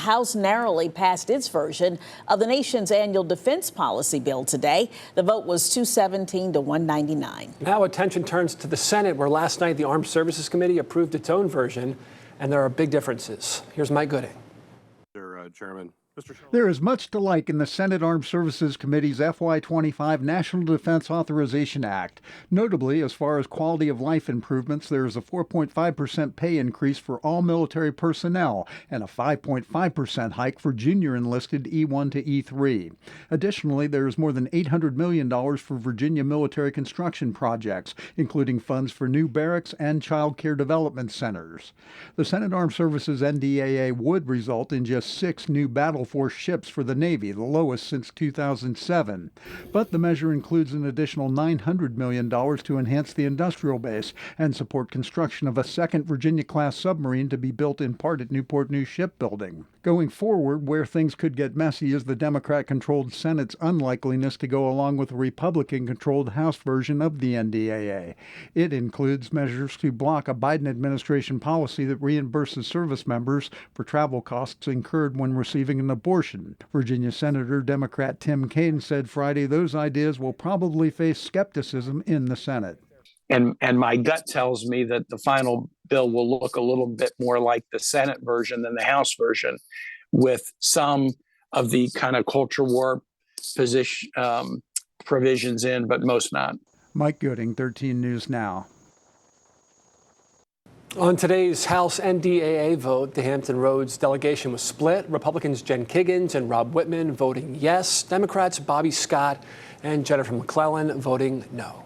House narrowly passed its version of the nation's annual defense policy bill today. The vote was 217 to 199. Now attention turns to the Senate, where last night the Armed Services Committee approved its own version, and there are big differences. Here's Mike Gooding. Chairman. There is much to like in the Senate Armed Services Committee's FY25 National Defense Authorization Act. Notably, as far as quality of life improvements, there is a 4.5% pay increase for all military personnel and a 5.5% hike for junior enlisted E1 to E3. Additionally, there is more than $800 million for Virginia military construction projects, including funds for new barracks and child care development centers. The Senate Armed Services NDAA would result in just 6 new battle force ships for the Navy, the lowest since 2007. But the measure includes an additional $900 million to enhance the industrial base and support construction of a second Virginia-class submarine to be built in part at Newport News Shipbuilding. Going forward, where things could get messy is the Democrat-controlled Senate's unlikeliness to go along with a Republican-controlled House version of the NDAA. It includes measures to block a Biden administration policy that reimburses service members for travel costs incurred when receiving an abortion. Virginia Senator Democrat Tim Kaine said Friday those ideas will probably face skepticism in the Senate. And my gut tells me that the final bill will look a little bit more like the Senate version than the House version, with some of the kind of culture war position provisions in, but most not. Mike Gooding, 13 News Now. On today's House NDAA vote, the Hampton Roads delegation was split. Republicans Jen Kiggins and Rob Whitman voting yes. Democrats Bobby Scott and Jennifer McClellan voting no.